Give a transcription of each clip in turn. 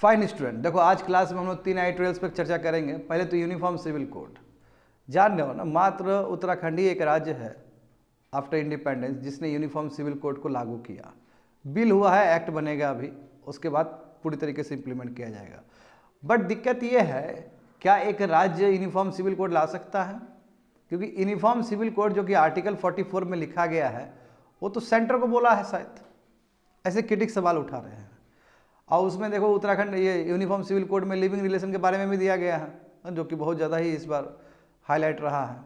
Fine student, देखो आज class में हम लोग 3 एडिटोरियल्स पर चर्चा करेंगे। पहले तो यूनिफॉर्म सिविल कोड जान रहे हो ना, मात्र उत्तराखंड ही एक राज्य है आफ्टर इंडिपेंडेंस जिसने यूनिफॉर्म सिविल कोड को लागू किया। बिल हुआ है, एक्ट बनेगा अभी, उसके बाद पूरी तरीके से इम्प्लीमेंट किया जाएगा। बट दिक्कत ये है, क्या एक राज्य यूनिफॉर्म सिविल कोड ला सकता है? क्योंकि यूनिफॉर्म सिविल कोड जो कि आर्टिकल 44 में लिखा गया है वो तो सेंटर को बोला है शायद, ऐसे क्रिटिक सवाल उठा रहे हैं। और उसमें देखो उत्तराखंड ये यूनिफॉर्म सिविल कोड में लिविंग रिलेशन के बारे में भी दिया गया है, जो कि बहुत ज़्यादा ही इस बार हाईलाइट रहा है।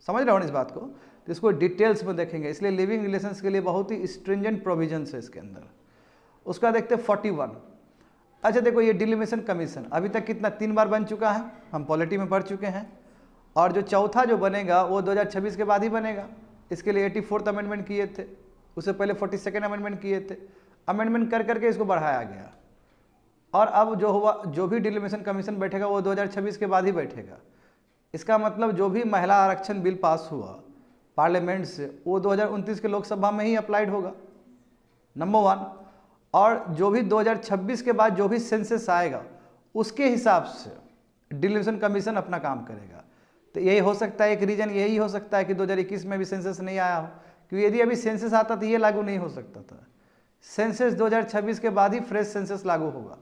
समझ रहे हो ना इस बात को? तो इसको डिटेल्स में देखेंगे, इसलिए लिविंग रिलेशंस के लिए बहुत ही स्ट्रिंजेंट प्रोविजंस है इसके अंदर। उसका देखते 41। अच्छा देखो, ये डिलिमिशन कमीशन अभी तक कितना 3 बार बन चुका है, हम पॉलिटी में पढ़ चुके हैं। और जो चौथा जो बनेगा वो 2026 के बाद ही बनेगा। इसके लिए 84th अमेंडमेंट किए थे, उससे पहले 42nd अमेंडमेंट किए थे। अमेंडमेंट कर करके इसको बढ़ाया गया। और अब जो हुआ, जो भी डिलिमिशन कमीशन बैठेगा वो 2026 के बाद ही बैठेगा। इसका मतलब जो भी महिला आरक्षण बिल पास हुआ पार्लियामेंट से वो 2029 के लोकसभा में ही अप्लाइड होगा, नंबर 1। और जो भी 2026 के बाद जो भी सेंसस आएगा उसके हिसाब से डिलिमिशन कमीशन अपना काम करेगा। तो यही हो सकता है, एक रीजन यही हो सकता है कि 2021 में भी सेंसस नहीं आया हो, क्योंकि यदि अभी सेंसस आता तो ये लागू नहीं हो सकता था। सेंसस 2026 के बाद ही फ्रेश सेंसस लागू होगा।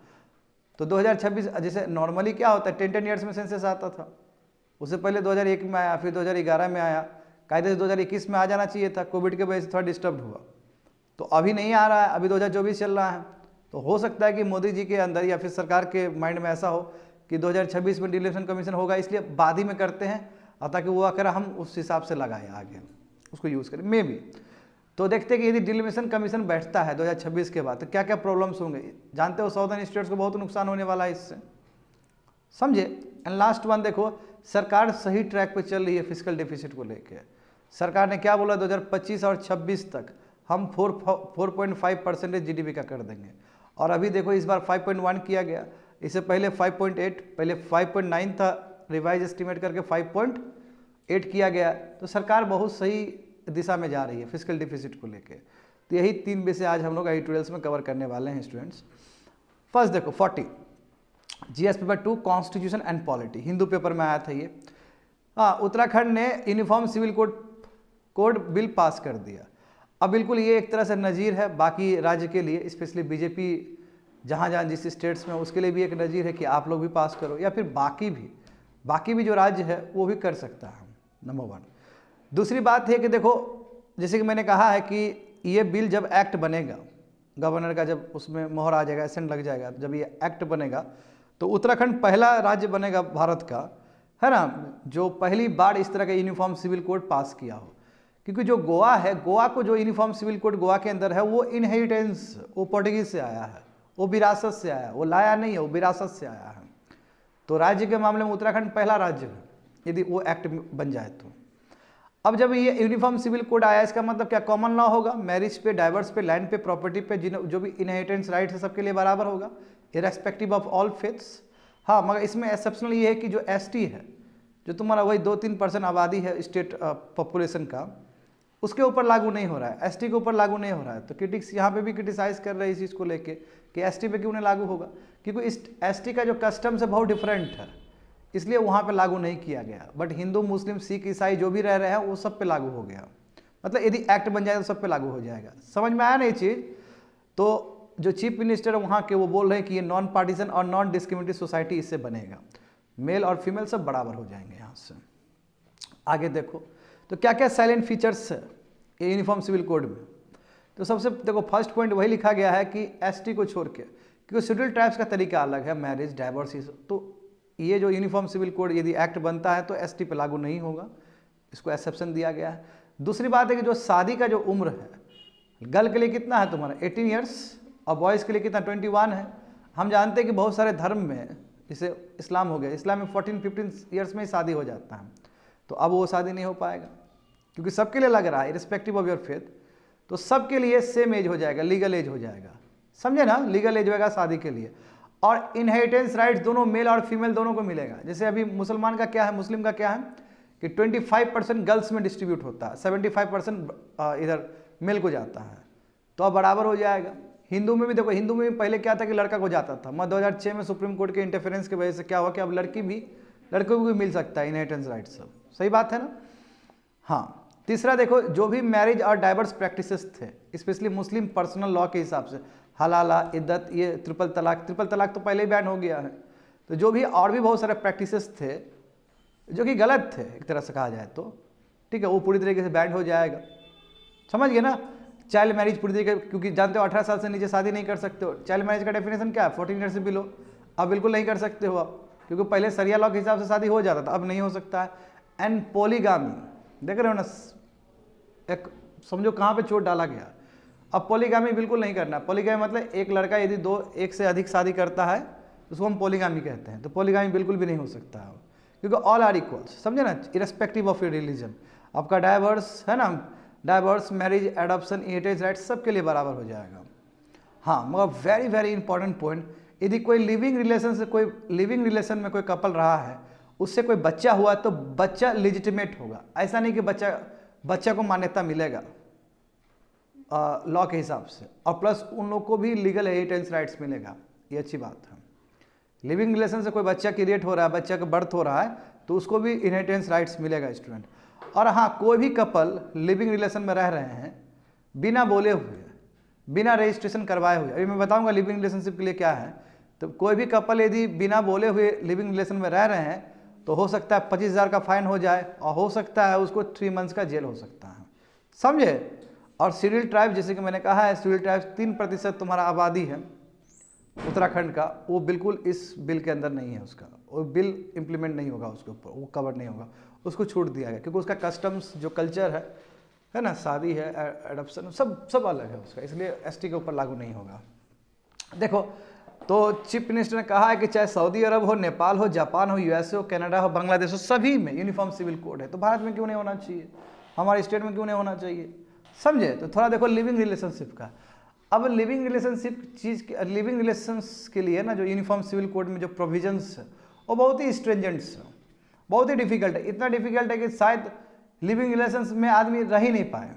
तो 2026 जैसे नॉर्मली क्या होता है, 10 ईयर्स में सेंसस आता था, उससे पहले 2001 में आया, फिर 2011 में आया, कायदे से 2021 में आ जाना चाहिए था, कोविड के वजह से थोड़ा डिस्टर्ब हुआ। तो अभी नहीं आ रहा है, अभी 2024 चल रहा है। तो हो सकता है कि मोदी जी के अंदर या फिर सरकार के माइंड में ऐसा हो कि 2026 में डिलिमिशन कमीशन होगा, इसलिए बाद ही में करते हैं, ताकि वो आकर हम उस हिसाब से लगाएं, आगे उसको यूज़ करें मे भी। तो देखते हैं कि यदि डिलिमिशन कमीशन बैठता है 2026 के बाद तो क्या क्या प्रॉब्लम्स होंगे। जानते हो साउदर्न स्टेट्स को बहुत नुकसान होने वाला है इससे, समझे। एंड लास्ट वन देखो, सरकार सही ट्रैक पे चल रही है फिस्कल डेफिसिट को लेकर। सरकार ने क्या बोला, 2025 और 26 तक हम 4.5% GDP का कर देंगे। और अभी देखो इस बार 5.1 किया गया, इससे पहले 5.8, पहले 5.9 था, रिवाइज एस्टिमेट करके 5.8 किया गया। तो सरकार बहुत सही दिशा में जा रही है फिस्कल डिफिसिट को लेके। तो यही 3 विषय आज हम लोग एडिटोरियल्स में कवर करने वाले हैं स्टूडेंट्स। फर्स्ट देखो 40 GS paper 2 constitution and polity, Hindu paper में आया था ये। हाँ, उत्तराखंड ने uniform civil code bill pass कर दिया। अब बिल्कुल ये एक तरह से नज़ीर है बाकी राज्य के लिए, स्पेशली बीजेपी जहाँ जहाँ जिस स्टेट्स में, उसके लिए भी एक नज़ीर है कि आप लोग भी पास करो, या फिर बाकी भी जो राज्य है वो भी कर सकता है, नंबर 1। दूसरी बात है कि देखो, जैसे कि मैंने कहा है कि ये बिल जब एक्ट बनेगा, गवर्नर का जब उसमें मोहर आ जाएगा, एसेंट लग जाएगा, जब ये एक्ट बनेगा तो उत्तराखंड पहला राज्य बनेगा भारत का, है ना, जो पहली बार इस तरह का यूनिफॉर्म सिविल कोड पास किया हो। क्योंकि जो गोवा है, गोवा को जो यूनिफॉर्म सिविल कोड गोवा के अंदर है वो इनहेरिटेंस, वो पोर्टुगीज से आया है, वो विरासत से आया, वो लाया नहीं है, वो विरासत से आया है। तो राज्य के मामले में उत्तराखंड पहला राज्य है यदि वो एक्ट बन जाए तो। अब जब ये यूनिफॉर्म सिविल कोड आया, इसका मतलब क्या कॉमन लॉ होगा, मैरिज पे, डाइवर्स पे, लैंड पे, प्रॉपर्टी पे, जो भी इनहेरिटेंस राइट्स है सबके लिए बराबर होगा, इरेस्पेक्टिव ऑफ ऑल फेथ्स। हाँ, मगर इसमें एक्सेप्शनल ये है कि जो ST है, जो तुम्हारा वही 2-3% आबादी है स्टेट पॉपुलेशन का, उसके ऊपर लागू नहीं हो रहा है, ST के ऊपर लागू नहीं हो रहा है। तो क्रिटिक्स यहाँ पे भी क्रिटिसाइज कर रहे हैं इस चीज़ को लेके कि ST पे क्यों नहीं लागू होगा, क्योंकि इस ST का जो कस्टम्स है बहुत डिफरेंट है, इसलिए वहाँ पे लागू नहीं किया गया। बट हिंदू, मुस्लिम, सिख, ईसाई जो भी रह रहे हैं वो सब पे लागू हो गया। मतलब यदि एक्ट बन जाए तो सब पे लागू हो जाएगा। समझ में आया ना ये चीज़? तो जो चीफ मिनिस्टर है वहाँ के, वो बोल रहे हैं कि ये नॉन पार्टीजन और नॉन डिस्क्रिमिनेटरी सोसाइटी इससे बनेगा, मेल और फीमेल सब बराबर हो जाएंगे यहाँ से। आगे देखो तो क्या क्या साइलेंट फीचर्स है ये यूनिफॉर्म सिविल कोड में। तो सबसे देखो फर्स्ट पॉइंट वही लिखा गया है कि ST को छोड़ के, क्योंकि शेड्यूल ट्राइब्स का तरीका अलग है, मैरिज, डाइवोर्स, तो ये जो यूनिफॉर्म सिविल कोड यदि एक्ट बनता है तो ST पे लागू नहीं होगा, इसको एक्सेप्शन दिया गया है। दूसरी बात है कि जो शादी का जो उम्र है, गर्ल के लिए कितना है तुम्हारा 18 ईयर्स और बॉयज़ के लिए कितना 21 है। हम जानते हैं कि बहुत सारे धर्म में, जैसे इस्लाम हो गया, इस्लाम में 14-15 ईयर्स में ही शादी हो जाता है। तो अब वो शादी नहीं हो पाएगा क्योंकि सबके लिए लग रहा है इरिस्पेक्टिव ऑफ योर फेथ, तो सबके लिए सेम एज हो जाएगा, लीगल एज हो जाएगा, समझे ना, लीगल एज होगा शादी के लिए। और इनहेरिटेंस राइट्स दोनों मेल और फीमेल दोनों को मिलेगा। जैसे अभी मुसलमान का क्या है, मुस्लिम का क्या है कि 25% गर्ल्स में डिस्ट्रीब्यूट होता है, 75% इधर मेल को जाता है, तो अब बराबर हो जाएगा। हिंदू में भी देखो, हिंदू में भी पहले क्या था कि लड़का को जाता था, मगर 2006 में सुप्रीम कोर्ट के इंटरफेरेंस की वजह से क्या हुआ कि अब लड़कों को भी मिल सकता है इनहेरिटेंस राइट सब। सही बात है ना। हाँ, तीसरा देखो, जो भी मैरिज और डाइवर्स प्रैक्टिसेस थे, स्पेशली मुस्लिम पर्सनल लॉ के हिसाब से, हलाला, इद्दत, ये ट्रिपल तलाक तो पहले ही बैन हो गया है। तो जो भी और भी बहुत सारे प्रैक्टिसेस थे जो कि गलत थे एक तरह से कहा जाए तो, ठीक है, वो पूरी तरीके से बैन हो जाएगा। समझ गए ना। चाइल्ड मैरिज पूरी तरीके, क्योंकि जानते हो 18 साल से नीचे शादी नहीं कर सकते हो। चाइल्ड मैरिज का डेफिनेशन क्या है, 14 ईयर से बिलो। अब बिल्कुल नहीं कर सकते हो आप, क्योंकि पहले सरिया लॉ के हिसाब से शादी हो जाता था, अब नहीं हो सकता है। एंड पोलीगामी, देख रहे हो ना, एक समझो कहाँ पे चोट डाला गया। अब पॉलीगामी बिल्कुल नहीं करना। पॉलीगामी मतलब एक लड़का यदि एक से अधिक शादी करता है उसको हम पॉलीगामी कहते हैं। तो पॉलीगामी बिल्कुल भी नहीं हो सकता है, क्योंकि ऑल आर इक्वल्स, समझे ना, इरेस्पेक्टिव ऑफ योर रिलीजन। आपका डाइवर्स है ना, diverse, marriage, adoption, inheritance right सबके लिए बराबर हो जाएगा। हाँ, मगर वेरी वेरी इंपॉर्टेंट पॉइंट, यदि कोई लिविंग रिलेशन में कोई कपल रहा है, उससे कोई बच्चा हुआ तो बच्चा लेजिटिमेट होगा। ऐसा नहीं कि बच्चा को मान्यता मिलेगा लॉ के हिसाब से, और प्लस उन लोग को भी लीगल इनहेरिटेंस राइट्स मिलेगा। ये अच्छी बात है। लिविंग रिलेशन से कोई बच्चा क्रिएट हो रहा है, बच्चा का बर्थ हो रहा है, तो उसको भी इनहेरिटेंस राइट्स मिलेगा स्टूडेंट। और हाँ, कोई भी कपल लिविंग रिलेशन में रह रहे हैं बिना बोले हुए, बिना रजिस्ट्रेशन करवाए हुए, अभी मैं बताऊंगा लिविंग रिलेशनशिप के लिए क्या है। तो कोई भी कपल यदि बिना बोले हुए लिविंग रिलेशन में रह रहे हैं तो हो सकता है 25,000 का फाइन हो जाए, और हो सकता है उसको 3 मंथ्स का जेल हो सकता है। समझे। और शेड्यूल ट्राइब, जैसे कि मैंने कहा है, शेड्यूल ट्राइब 3% तुम्हारा आबादी है उत्तराखंड का, वो बिल्कुल इस बिल के अंदर नहीं है। उसका वो बिल इम्प्लीमेंट नहीं होगा, उसके ऊपर वो कवर नहीं होगा, उसको छूट दिया गया, क्योंकि उसका कस्टम्स जो कल्चर है ना, शादी है, एडॉप्शन, सब अलग है उसका, इसलिए एसटी के ऊपर लागू नहीं होगा। देखो, तो चीफ मिनिस्टर ने कहा है कि चाहे सऊदी अरब हो, नेपाल हो, जापान हो, यूएसए हो, कनाडा हो, बांग्लादेश हो, सभी में यूनिफॉर्म सिविल कोड है। तो भारत में क्यों नहीं होना चाहिए, हमारे स्टेट में क्यों नहीं होना चाहिए। समझे। तो थोड़ा देखो लिविंग रिलेशनशिप का। अब लिविंग रिलेशंस के लिए ना, जो यूनिफॉर्म सिविल कोड में जो प्रोविजंस है वो बहुत ही स्ट्रिंजेंट्स है, बहुत ही डिफिकल्ट है। इतना डिफिकल्ट है कि शायद लिविंग रिलेशंस में आदमी रह ही नहीं पाए।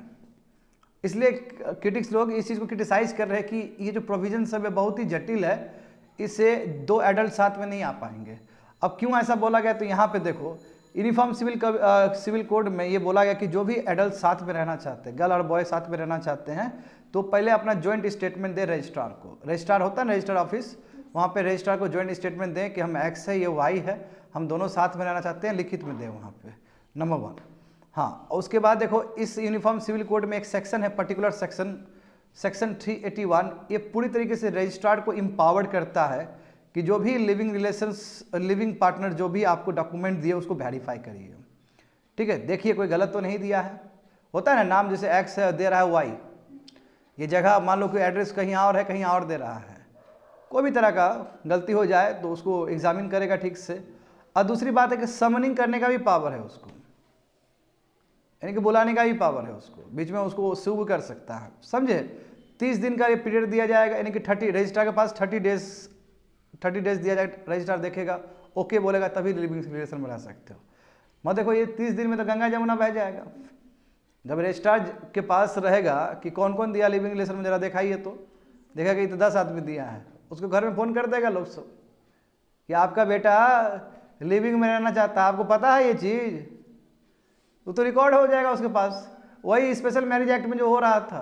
इसलिए क्रिटिक्स लोग इस चीज़ को क्रिटिसाइज कर रहे हैं कि ये जो प्रोविजन सब है बहुत ही जटिल है, इससे 2 एडल्ट साथ में नहीं आ पाएंगे। अब क्यों ऐसा बोला गया, तो यहाँ पे देखो यूनिफॉर्म सिविल कोड में ये बोला गया कि जो भी एडल्ट साथ में रहना चाहते हैं, गर्ल और बॉय साथ में रहना चाहते हैं, तो पहले अपना ज्वाइंट स्टेटमेंट दे रजिस्ट्रार को। रजिस्ट्रार होता है ना, रजिस्टर ऑफिस, वहाँ पे रजिस्ट्रार को ज्वाइंट स्टेटमेंट दें कि हम एक्स है, ये वाई है, हम दोनों साथ में रहना चाहते हैं, लिखित में दें वहाँ पे, नंबर 1। हाँ, उसके बाद देखो इस यूनिफॉर्म सिविल कोड में एक सेक्शन है, पर्टिकुलर सेक्शन 381, ये पूरी तरीके से रजिस्ट्रार को इम्पावर्ड करता है कि जो भी लिविंग पार्टनर जो भी आपको डॉक्यूमेंट दिए उसको वेरीफाई करिए। ठीक है, देखिए कोई गलत तो नहीं दिया है। होता है ना, नाम जैसे एक्स है, दे रहा है वाई, ये जगह मान लो कि एड्रेस कहीं और है, कहीं और दे रहा है, कोई भी तरह का गलती हो जाए तो उसको एग्जामिन करेगा ठीक से। और दूसरी बात है कि समनिंग करने का भी पावर है उसको, यानी कि बुलाने का भी पावर है उसको, बीच में उसको सूब कर सकता है। समझे। 30 दिन का ये पीरियड दिया जाएगा, यानी कि 30 रजिस्ट्रार के पास 30 डेज दिया जाएगा। रजिस्ट्रार देखेगा, ओके बोलेगा, तभी लिविंग रिलेशन में रह सकते हो। मत देखो ये 30 दिन में तो गंगा जमुना बह जाएगा। जब रजिस्ट्रार के पास रहेगा कि कौन कौन दिया लिविंग रिलेशन में, जरा दिखाइए, तो देखा कि तो 10 आदमी दिया है, उसको घर में फ़ोन कर देगा लोग सब कि आपका बेटा लिविंग में रहना चाहता है, आपको पता है ये चीज़, तो रिकॉर्ड हो जाएगा उसके पास। वही स्पेशल मैरिज एक्ट में जो हो रहा था,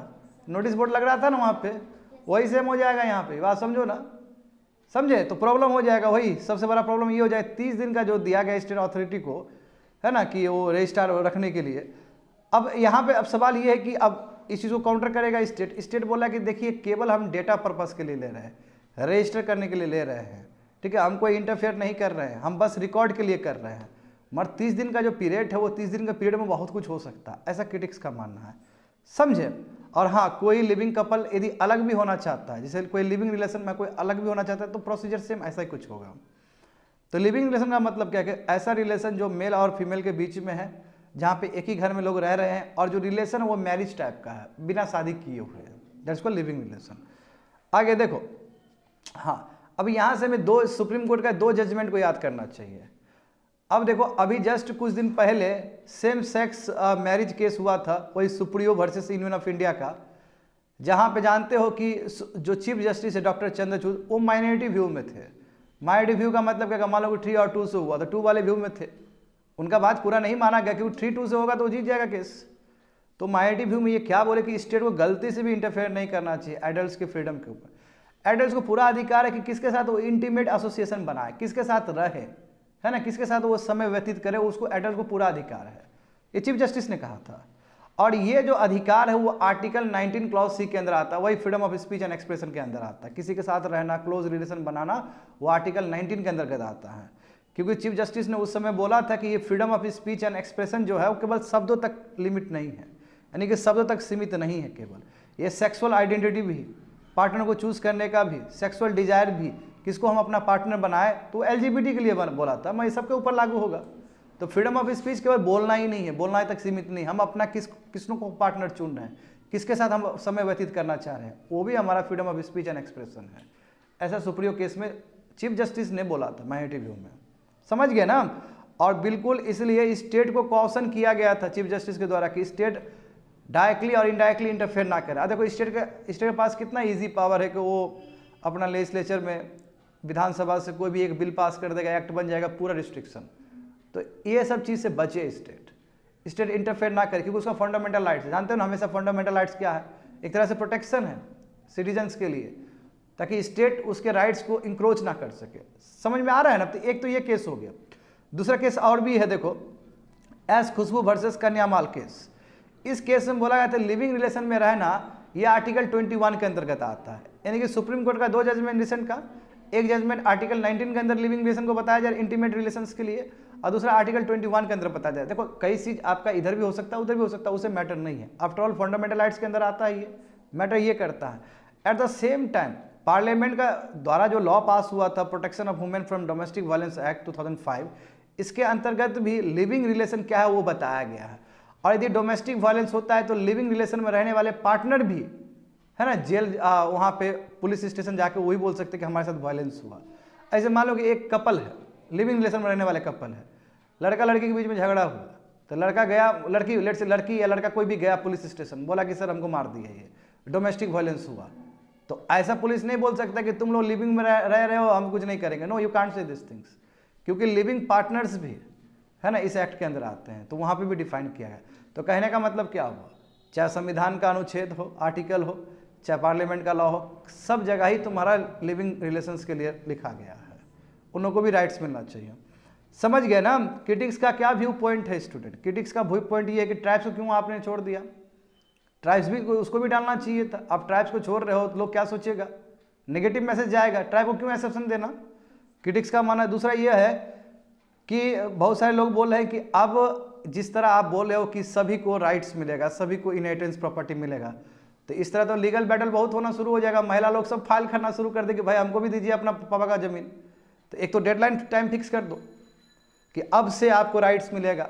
नोटिस बोर्ड लग रहा था ना वहाँ पे, वही सेम हो जाएगा यहाँ पे। बात समझो ना, समझे। तो प्रॉब्लम हो जाएगा, वही सबसे बड़ा प्रॉब्लम ये हो जाए 30 दिन का जो दिया गया स्टेट अथॉरिटी को, है ना, कि वो रजिस्ट्रार रखने के लिए। अब यहाँ पे अब सवाल ये है कि अब इस चीज़ को काउंटर करेगा स्टेट बोला कि देखिए केवल हम डेटा पर्पस के लिए ले रहे हैं, रजिस्टर करने के लिए ले रहे हैं, ठीक है, हम कोई इंटरफेयर नहीं कर रहे हैं, हम बस रिकॉर्ड के लिए कर रहे हैं। मगर 30 दिन का जो पीरियड है वो 30 दिन का पीरियड में बहुत कुछ हो सकता है, ऐसा क्रिटिक्स का मानना है। समझे। और हाँ, कोई लिविंग कपल यदि अलग भी होना चाहता है, जैसे कोई लिविंग रिलेशन में कोई अलग भी होना चाहता है, तो प्रोसीजर सेम ऐसा ही कुछ होगा। तो लिविंग रिलेशन का मतलब क्या है कि ऐसा रिलेशन जो मेल और फीमेल के बीच में है, जहाँ पे एक ही घर में लोग रह रहे हैं, और जो रिलेशन है वो मैरिज टाइप का है, बिना शादी किए हुए, दैट्स कॉल्ड लिविंग रिलेशन। आगे देखो, हाँ, अब यहाँ से हमें सुप्रीम कोर्ट का 2 जजमेंट को याद करना चाहिए। अब देखो, अभी जस्ट कुछ दिन पहले सेम सेक्स मैरिज केस हुआ था, वही Supriyo versus union of India का, जहाँ पे जानते हो कि जो चीफ जस्टिस है डॉक्टर चंद्रचूड़, वो माइनॉरिटी व्यू में थे। माइनॉरिटी व्यू का मतलब क्या, मान लो कि 3 और 2 से हुआ तो 2 वाले व्यू में थे, उनका बात पूरा नहीं माना गया क्योंकि 3-2 से होगा तो वो जीत जाएगा केस। तो माइनॉरिटी व्यू में ये क्या बोले कि स्टेट को गलती से भी इंटरफेयर नहीं करना चाहिए एडल्ट्स के फ्रीडम के ऊपर। एडल्ट्स को पूरा अधिकार है कि किसके साथ वो इंटीमेट एसोसिएशन बनाए, किसके साथ रहे, है ना, किसके साथ वो समय व्यतीत करे, उसको एडल्ट को पूरा अधिकार है। ये चीफ जस्टिस ने कहा था। और ये जो अधिकार है वो आर्टिकल 19 क्लॉज सी के अंदर आता है, वही freedom of speech and expression के अंदर आता है। किसी के साथ रहना, क्लोज रिलेशन बनाना, वो आर्टिकल 19 के अंतर्गत आता है। क्योंकि चीफ जस्टिस ने उस समय बोला था कि ये freedom of speech and expression जो है वो केवल शब्दों तक लिमिट नहीं है, यानी कि शब्दों तक सीमित नहीं है केवल, ये सेक्सुअल आइडेंटिटी भी, पार्टनर को चूज करने का भी, सेक्सुअल डिजायर भी, किसको हम अपना पार्टनर बनाए, तो एलजीबीटी के लिए बोला था, मैं सबके ऊपर लागू होगा। तो फ्रीडम ऑफ स्पीच केवल बोलना ही नहीं है, बोलना ही तक सीमित नहीं, हम अपना किसनों को पार्टनर चुन रहे हैं, किसके साथ हम समय व्यतीत करना चाह रहे हैं, वो भी हमारा freedom of speech and expression है। ऐसा सुप्रीम केस में चीफ जस्टिस ने बोला था माइनॉरिटी व्यू में, समझ गए ना। और बिल्कुल इसलिए स्टेट को कॉशन किया गया था चीफ जस्टिस के द्वारा कि स्टेट डायरेक्टली और इनडायरेक्टली इंटरफेयर ना करे। देखो स्टेट के पास कितना इजी पावर है कि वो अपना लेजिस्लेचर में, विधानसभा से कोई भी एक बिल पास कर देगा, एक्ट बन जाएगा, पूरा रिस्ट्रिक्शन। तो ये सब चीज़ से बचे स्टेट इंटरफेयर ना करे, क्योंकि उसका फंडामेंटल राइट्स, जानते हो ना हमेशा फंडामेंटल राइट्स क्या है, एक तरह से प्रोटेक्शन है सिटीजन्स के लिए, ताकि स्टेट उसके राइट्स को इंक्रोच ना कर सके। समझ में आ रहा है ना। तो एक तो ये केस हो गया। दूसरा केस और भी है, देखो एस खुशबू वर्सेस कन्यामाल केस। इस केस में बोला गया था लिविंग रिलेशन में रहना, ये आर्टिकल 21 के अंतर्गत आता है। यानी कि सुप्रीम कोर्ट का 2 जजमेंट रिसेंट का, एक जजमेंट आर्टिकल 19 के अंदर लिविंग रिलेशन को बताया जाए इंटीमेट रिलेशंस के लिए, और दूसरा आर्टिकल 21 के अंदर बताया जाए। देखो कई चीज आपका इधर भी हो सकता है, उधर भी हो सकता है, उसे मैटर नहीं है, आफ्टर ऑल फंडामेंटल राइट्स के अंदर आता है, ये मैटर ये करता है। At the same time parliament का द्वारा जो लॉ पास हुआ था, protection of women from domestic violence act 2005, इसके अंतर्गत भी लिविंग रिलेशन क्या है वो बताया गया है। और यदि डोमेस्टिक वायलेंस होता है तो लिविंग रिलेशन में रहने वाले पार्टनर भी, है ना, जेल वहाँ पे पुलिस स्टेशन जाके वही बोल सकते कि हमारे साथ वायलेंस हुआ। ऐसे मान लो कि एक कपल है, लिविंग रिलेशन में रहने वाले कपल है, लड़का लड़की के बीच में झगड़ा हुआ, तो लड़का गया, लड़की या लड़का कोई भी गया पुलिस स्टेशन, बोला कि सर हमको मार दिया, ये डोमेस्टिक वायलेंस हुआ। तो ऐसा पुलिस नहीं बोल सकता कि तुम लोग लिविंग में रह रहे हो, हम कुछ नहीं करेंगे। No, you can't say this things, क्योंकि लिविंग पार्टनर्स भी, है ना, इस एक्ट के अंदर आते हैं, तो वहाँ पे भी डिफाइन किया है। तो कहने का मतलब क्या हुआ, चाहे संविधान का अनुच्छेद हो, आर्टिकल हो, चाहे पार्लियामेंट का लॉ हो, सब जगह ही तुम्हारा लिविंग रिलेशंस के लिए लिखा गया है, उन लोगों को भी राइट्स मिलना चाहिए। समझ गए ना। क्रिटिक्स का क्या व्यू पॉइंट है स्टूडेंट, क्रिटिक्स का व्यू पॉइंट ये है कि ट्राइब्स को क्यों आपने छोड़ दिया, ट्राइब्स भी उसको भी डालना चाहिए था। आप ट्राइब्स को छोड़ रहे हो तो लोग क्या सोचेगा, नेगेटिव मैसेज जाएगा, ट्राइब को क्यों एक्सेप्शन देना, क्रिटिक्स का मानना। दूसरा यह है कि बहुत सारे लोग बोल रहे हैं कि अब जिस तरह आप बोल रहे हो कि सभी को राइट्स मिलेगा, सभी को इनहेरिटेंस प्रॉपर्टी मिलेगा, तो इस तरह तो लीगल बैटल बहुत होना शुरू हो जाएगा, महिला लोग सब फाइल करना शुरू कर दे कि भाई हमको भी दीजिए अपना पापा का जमीन। तो एक तो डेडलाइन टाइम फिक्स कर दो कि अब से आपको राइट्स मिलेगा,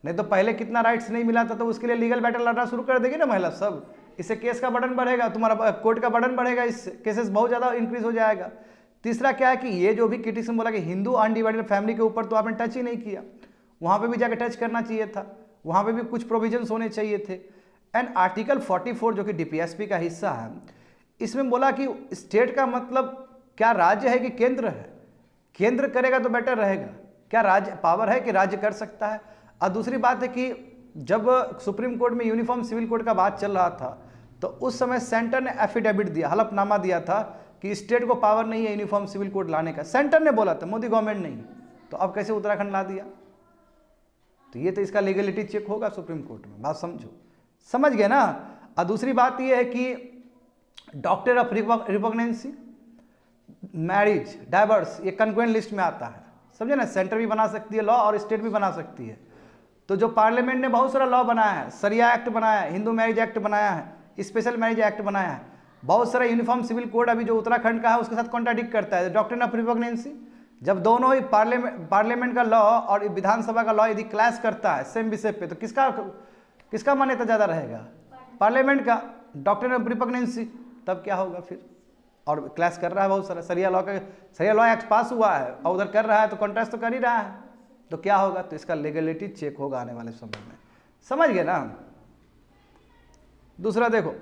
नहीं तो पहले कितना राइट्स नहीं मिला था, तो उसके लिए लीगल बैटल लड़ना शुरू कर देगी ना महिला सब। इससे केस का बर्डन बढ़ेगा, तुम्हारा कोर्ट का बर्डन बढ़ेगा, इससे केसेस बहुत ज़्यादा इंक्रीज हो जाएगा। तीसरा क्या है कि ये जो भी क्रिटिक्स ने बोला कि हिंदू अनडिवाइडेड फैमिली के ऊपर तो आपने टच ही नहीं किया, वहाँ पे भी जाकर टच करना चाहिए था, वहाँ पे भी कुछ प्रोविजंस होने चाहिए थे। एंड आर्टिकल 44 जो कि डीपीएसपी का हिस्सा है, इसमें बोला कि स्टेट का मतलब क्या राज्य है कि केंद्र है, केंद्र करेगा तो बेटर रहेगा, क्या राज्य पावर है कि राज्य कर सकता है। और दूसरी बात है कि जब सुप्रीम कोर्ट में यूनिफॉर्म सिविल कोड का बात चल रहा था, तो उस समय सेंटर ने एफिडेविट दिया, हलफनामा दिया था कि स्टेट को पावर नहीं है यूनिफॉर्म सिविल कोड लाने का, सेंटर ने बोला था, मोदी गवर्नमेंट नहीं। तो अब कैसे उत्तराखंड ला दिया, तो ये तो इसका लीगलिटी चेक होगा सुप्रीम कोर्ट में, बात समझो, समझ गए ना। और दूसरी बात ये है कि डॉक्टर ऑफ रिकॉग्नेंसी, मैरिज, डाइवर्स, ये कंक्वेंट लिस्ट में आता है, समझे ना। सेंटर भी बना सकती है लॉ और स्टेट भी बना सकती है। तो जो पार्लियामेंट ने बहुत सारा लॉ बनाया है, सरिया एक्ट बनाया है, हिंदू मैरिज एक्ट बनाया है, स्पेशल मैरिज एक्ट बनाया है, बहुत सारा यूनिफॉर्म सिविल कोड अभी जो उत्तराखंड का है उसके साथ कॉन्ट्राडिक्ट करता है। डॉक्ट्रिन ऑफ रिकॉग्नेंसी, जब दोनों ही पार्लियामेंट का लॉ और विधानसभा का लॉ यदि क्लैश करता है सेम विषय पे, तो किसका मान्यता ज़्यादा रहेगा, पार्लियामेंट का। डॉक्ट्रिन ऑफ रिकॉग्नेंसी, तब क्या होगा फिर, और क्लैश कर रहा है बहुत सारा, सरिया लॉ एक्ट पास हुआ है और उधर कर रहा है, तो कॉन्ट्रास्ट तो कर ही रहा है, तो क्या होगा, तो इसका लीगलिटी चेक होगा आने वाले समय में, समझ गए ना। दूसरा देखो,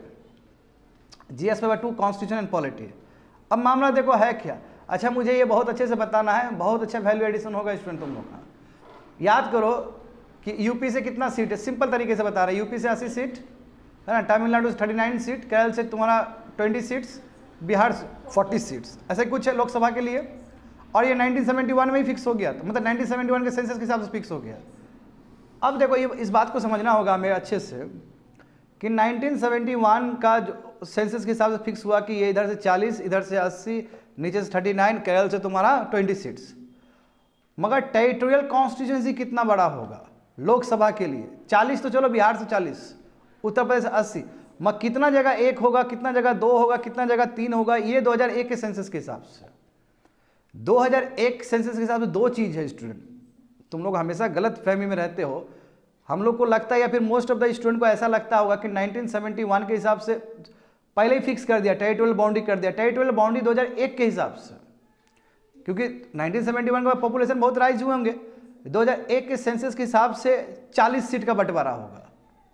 GS paper 2 constitution and polity. अब मामला देखो है क्या, अच्छा मुझे ये बहुत अच्छे से बताना है, बहुत अच्छा वैल्यू एडिशन होगा स्टूडेंट तुम लोग का। याद करो कि यूपी से कितना सीट है, सिंपल तरीके से बता रहे हैं, यूपी से 80 सीट है ना, तमिलनाडु से 39 सीट, केरल से तुम्हारा 20 सीट्स, बिहार से 40 सीट्स, ऐसे कुछ है लोकसभा के लिए। और ये 1971 में ही फिक्स हो गया था, मतलब 1971 के सेंसस के हिसाब से फिक्स हो गया। अब देखो ये इस बात को समझना होगा हमें अच्छे से कि 1971 का जो सेंसस के हिसाब से फिक्स हुआ कि ये इधर से 40, इधर से 80, नीचे से 39, केरल से तुम्हारा 20 सीट्स। मगर टेरिटोरियल कॉन्स्टिट्यूंसी कितना बड़ा होगा लोकसभा के लिए? 40 तो चलो, बिहार से 40, उत्तर प्रदेश से 80, मगर कितना जगह 1 होगा, कितना जगह 2 होगा, कितना जगह 3 होगा, ये 2001 के सेंसस के हिसाब से। 2001 सेंसस के हिसाब से दो चीज़ है स्टूडेंट, तुम लोग हमेशा गलत फहमी में रहते हो। हम लोग को लगता है या फिर मोस्ट ऑफ द स्टूडेंट को ऐसा लगता होगा कि 1971 के हिसाब से पहले ही फिक्स कर दिया, टेरिटोरियल बाउंड्री कर दिया। टेरिटोरियल बाउंड्री 2001 के हिसाब से, क्योंकि 1971 के बाद पॉपुलेशन बहुत राइज हुए होंगे, 2001 के सेंसस के हिसाब से 40 सीट का बंटवारा होगा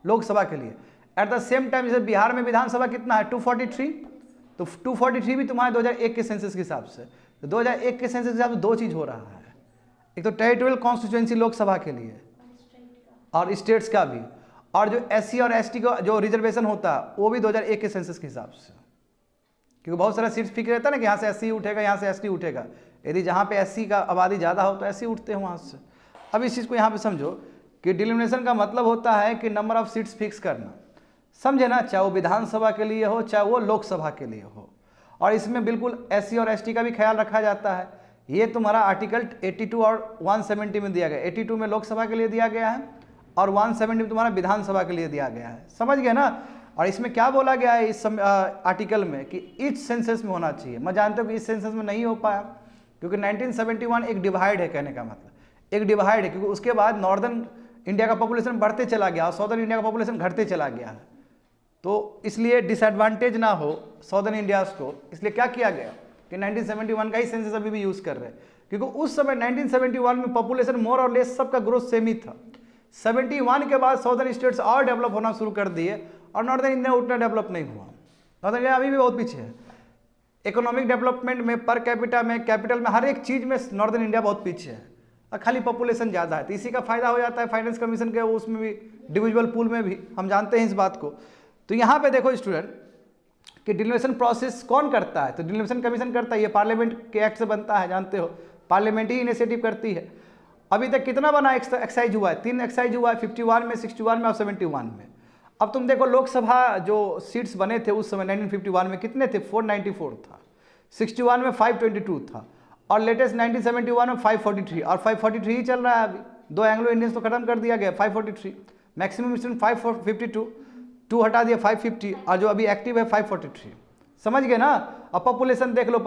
लोकसभा के लिए। एट द सेम टाइम जैसे बिहार में विधानसभा कितना है 243, तो 243 भी तुम्हारे 2001 के सेंसस के हिसाब से। तो 2001 के सेंसस के हिसाब से दो चीज़ हो रहा है, एक तो टेरिटोरियल कॉन्स्टिट्यूएंसी लोकसभा के लिए और स्टेट्स का भी, और जो SC और ST का जो रिजर्वेशन होता है वो भी 2001 के सेंसस के हिसाब से। क्योंकि बहुत सारा सीट्स फिक्स रहता है ना कि यहाँ से SC उठेगा, यहाँ से ST उठेगा, यदि जहाँ पे SC का आबादी ज़्यादा हो तो SC उठते हैं वहाँ से। अब इस चीज़ को यहाँ पे समझो कि डिलिमिनेशन का मतलब होता है कि नंबर ऑफ सीट्स फिक्स करना, समझे ना, चाहे वो विधानसभा के लिए हो चाहे वो लोकसभा के लिए हो। और इसमें बिल्कुल SC और ST का भी ख्याल रखा जाता है। ये तुम्हारा आर्टिकल 82 और 170 में दिया गया, 82 में लोकसभा के लिए दिया गया है और 170 में तुम्हारा विधानसभा के लिए दिया गया है, समझ गए ना। और इसमें क्या बोला गया है इस आर्टिकल में कि इच सेंसस में होना चाहिए। मैं जानता हूँ कि इस सेंसस में नहीं हो पाया क्योंकि 1971 एक डिवाइड है, कहने का मतलब एक डिवाइड है, क्योंकि उसके बाद नॉर्दर्न इंडिया का पॉपुलेशन बढ़ते चला गया और साउदर्न इंडिया का पॉपुलेशन घटते चला गया है, तो इसलिए डिसएडवांटेज ना हो साउदर्न इंडियाज को, इसलिए क्या किया गया कि 1971 का ही सेंसस अभी भी यूज़ कर रहे हैं। क्योंकि उस समय 1971 में पॉपुलेशन मोर और लेस सबका ग्रोथ सेम ही था। 71 के बाद साउदर्न स्टेट्स और डेवलप होना शुरू कर दिए और नॉर्दर्न इंडिया उतना डेवलप नहीं हुआ। नॉर्दर्न इंडिया अभी भी बहुत पीछे है इकोनॉमिक डेवलपमेंट में, पर कैपिटा में, कैपिटल में, हर एक चीज़ में नॉर्दर्न इंडिया बहुत पीछे है और खाली पॉपुलेशन ज़्यादा है। तो इसी का फायदा हो जाता है फाइनेंस कमीशन के उसमें भी, डिविजिबल पूल में भी, हम जानते हैं इस बात को। तो यहाँ पे देखो स्टूडेंट कि डिलिमिनेशन प्रोसेस कौन करता है, तो डिलिमिनेशन कमीशन करता है, ये पार्लियामेंट के एक्ट से बनता है, जानते हो, पार्लियामेंट ही इनिशिएटिव करती है। अभी तक कितना बना एक्साइज हुआ है, 3 एक्साइज हुआ है, 51 में, 61 में और 71 में। अब तुम देखो लोकसभा जो सीट्स बने थे उस समय 1951 में कितने थे, 494 था, 61 में 522 था और लेटेस्ट 1971 में 543, और 543 ही चल रहा है अभी। 2 एंग्लो इंडियंस तो खत्म कर दिया गया, 543 मैक्सिमम स्टूडेंट 552, 2 हटा दिया 550, और जो अभी एक्टिव है 543, समझ गए ना। अब पॉपुलेशन देख लो,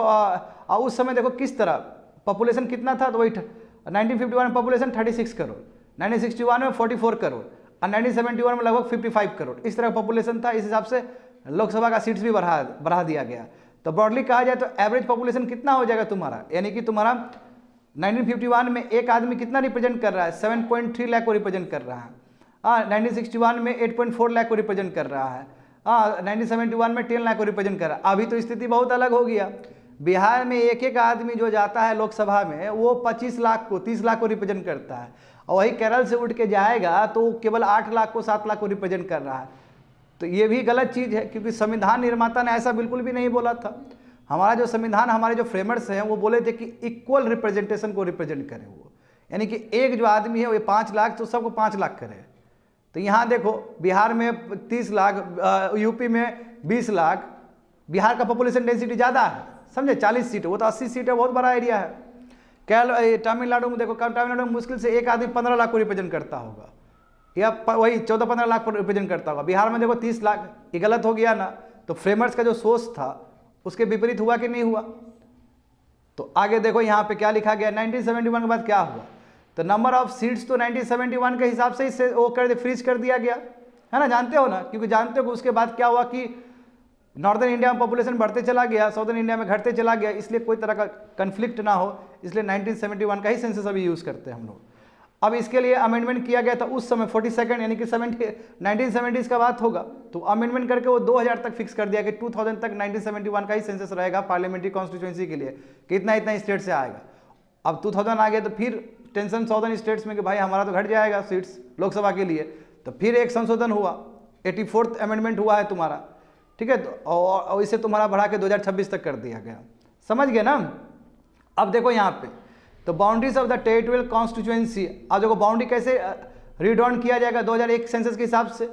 उस समय देखो किस तरह पॉपुलेशन कितना था, तो वही 1951 में पॉपुलेशन 36 करोड़, 1961 में 44 करोड़ और 1971 में लगभग 55 करोड़, इस तरह पॉपुलेशन था। इस हिसाब से लोकसभा का सीट्स भी बढ़ा दिया गया। तो ब्रॉडली कहा जाए तो एवरेज पॉपुलेशन कितना हो जाएगा तुम्हारा, यानी कि तुम्हारा 1951 में एक आदमी कितना रिप्रेजेंट कर रहा है, 7.3 लाख को रिप्रेजेंट कर रहा है। 1961 में 8.4 लाख को रिप्रेजेंट कर रहा है। 1971 में 10 लाख को रिप्रेजेंट कर रहा है। अभी तो स्थिति बहुत अलग हो गया। बिहार में एक आदमी जो जाता है लोकसभा में वो 25 लाख को, 30 लाख को रिप्रेजेंट करता है, और वही केरल से उठ के जाएगा तो केवल 8 लाख को, 7 लाख को रिप्रेजेंट कर रहा है। तो ये भी गलत चीज़ है, क्योंकि संविधान निर्माता ने ऐसा बिल्कुल भी नहीं बोला था। हमारा जो संविधान, हमारे जो फ्रेमर्स हैं वो बोले थे कि इक्वल रिप्रेजेंटेशन को रिप्रेजेंट करे वो, यानी कि एक जो आदमी है वो 5 लाख तो सबको 5 लाख करे। तो यहाँ देखो बिहार में 30 लाख, यूपी में 20 लाख, बिहार का पॉपुलेशन डेंसिटी ज़्यादा है, समझे, 40 सीट, वो तो 80 सीट है, बहुत बड़ा एरिया है। केरल, तमिलनाडु में देखो, तमिलनाडु में मुश्किल से एक आदमी 15 लाख को रिप्रेजेंट करता होगा, या वही 14-15 लाख को रिप्रेजेंट करता होगा। बिहार में देखो 30 लाख, ये गलत हो गया ना। तो फ्रेमर्स का जो सोच था उसके विपरीत हुआ कि नहीं हुआ। तो आगे देखो यहाँ पे क्या लिखा गया, 1971 के बाद क्या हुआ, तो नंबर ऑफ सीट्स तो 1971 के हिसाब से इससे वो फ्रीज कर दिया गया है ना, जानते हो ना, क्योंकि जानते हो कि उसके बाद क्या हुआ कि नॉर्दर्न इंडिया में पॉपुलेशन बढ़ते चला गया, साउदर्न इंडिया में घटते चला गया, इसलिए कोई तरह का कन्फ्लिक्ट ना हो, इसलिए 1971 का ही सेंसस अभी यूज़ करते हैं हम लोग। अब इसके लिए अमेंडमेंट किया गया था उस समय 42nd यानी कि 1970s का बात होगा, तो अमेंडमेंट करके वो 2000 तक फिक्स कर दिया कि 2000 तक 1971 का ही सेंसस रहेगा पार्लियामेंट्री कॉन्स्टिट्यूएंसी के लिए कि इतना इतना स्टेट से आएगा। अब 2000 आ गया तो फिर टेंशन साउदर्न स्टेट्स में कि भाई हमारा तो घट जाएगा सीट्स लोकसभा के लिए, तो फिर एक संशोधन हुआ, 84th अमेंडमेंट हुआ है तुम्हारा, ठीक है, तो और इसे तुम्हारा बढ़ा के 2026 तक कर दिया गया। समझ गए ना। अब देखो यहाँ पे तो boundaries of the territorial constituency, अब देखो बाउंड्री कैसे रीड्रॉन किया जाएगा 2001 सेंसस के हिसाब से,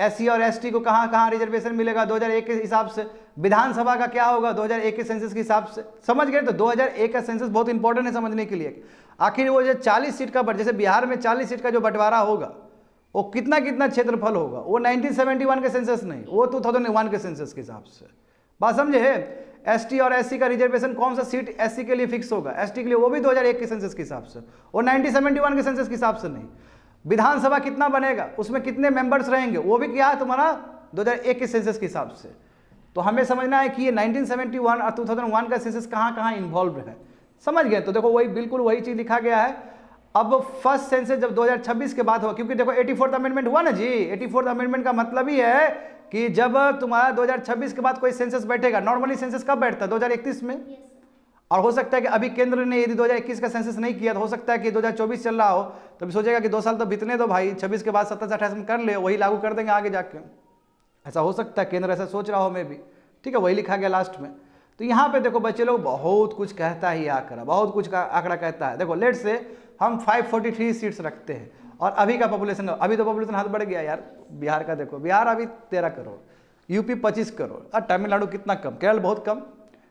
SC और ST को कहाँ कहाँ रिजर्वेशन मिलेगा 2001 के हिसाब से, विधानसभा का क्या होगा 2001 के सेंसस के हिसाब से। समझ गए। तो 2001 का सेंसस बहुत इंपॉर्टेंट है समझने के लिए। आखिर वो जो 40 सीट का जैसे बिहार में 40 सीट का जो बंटवारा होगा वो कितना कितना क्षेत्रफल होगा, वो 1971 के सेंसस नहीं, वो 2001 के सेंसस के हिसाब से। बात समझे है। ST और SC का रिजर्वेशन कौन सा सीट SC के लिए फिक्स होगा, ST के लिए वो भी 2001 के सेंसस के हिसाब से, वो 1971 के सेंसस के हिसाब से नहीं। विधानसभा कितना बनेगा, उसमें कितने मेंबर्स रहेंगे, वो भी क्या है तुम्हारा 2001 के सेंसस के हिसाब से। तो हमें समझना है कि ये 1971 और 2001 का सेंसस कहाँ कहाँ इन्वॉल्व है। समझ गए। तो देखो वही बिल्कुल वही चीज़ लिखा गया है। अब फर्स्ट सेंसस जब 2026 के बाद हुआ, क्योंकि देखो 84th अमेंडमेंट हुआ ना जी, 84th अमेंडमेंट का मतलब ही है कि जब तुम्हारा 2026 के बाद कोई सेंसस बैठेगा, नॉर्मली सेंसस कब बैठता है 2031 में, और हो सकता है कि अभी केंद्र ने यदि 2021 का सेंसस नहीं किया तो हो सकता है कि 2024 चल रहा हो, तो अभी सोचेगा कि 2 साल तो बीतने दो भाई, 26 के बाद 27-28 में कर ले, वही लागू कर देंगे आगे जाके। ऐसा हो सकता है, केंद्र ऐसा सोच रहा हो मैं भी, ठीक है, वही लिखा गया लास्ट में। तो यहाँ पे देखो बच्चे लोग बहुत कुछ कहता है ये आंकड़ा, बहुत कुछ का आंकड़ा कहता है। देखो लेट से हम 543 सीट्स रखते हैं और अभी का पॉपुलेशन, अभी तो पॉपुलेशन हाथ बढ़ गया यार बिहार का। देखो बिहार अभी 13 करोड़, यूपी 25 करोड़ और तमिलनाडु कितना कम, केरल बहुत कम।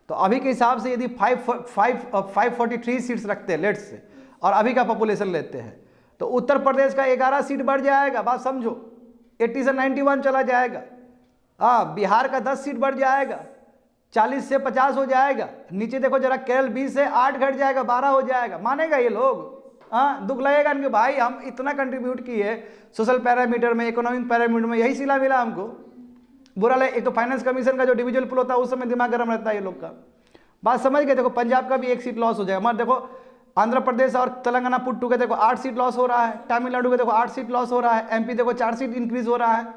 तो अभी के हिसाब से यदि 543 सीट्स रखते हैं लेट से और अभी का पॉपुलेशन लेते हैं तो उत्तर प्रदेश का 11 सीट बढ़ जाएगा। बात समझो, 80 से 91 चला जाएगा। हाँ, बिहार का 10 सीट बढ़ जाएगा, 40 से 50 हो जाएगा। नीचे देखो जरा, केरल 20 से 8 घट जाएगा, 12 हो जाएगा। मानेगा ये लोग? हाँ, दुख लगेगा इनके, भाई हम इतना कंट्रीब्यूट किए सोशल पैरामीटर में, इकोनॉमिक पैरामीटर में, यही सिला मिला हमको। बुरा लगे। एक तो फाइनेंस कमीशन का जो डिविजुअल पुल होता है उस समय दिमाग गर्म रहता है ये लोग का। बात समझ गए। देखो पंजाब का भी 1 सीट लॉस हो जाएगा, मतलब देखो आंध्र प्रदेश और तेलंगाना पुट टू के देखो 8 सीट लॉस हो रहा है, तमिलनाडु के देखो 8 सीट लॉस हो रहा है, MP देखो 4 सीट इंक्रीज हो रहा है।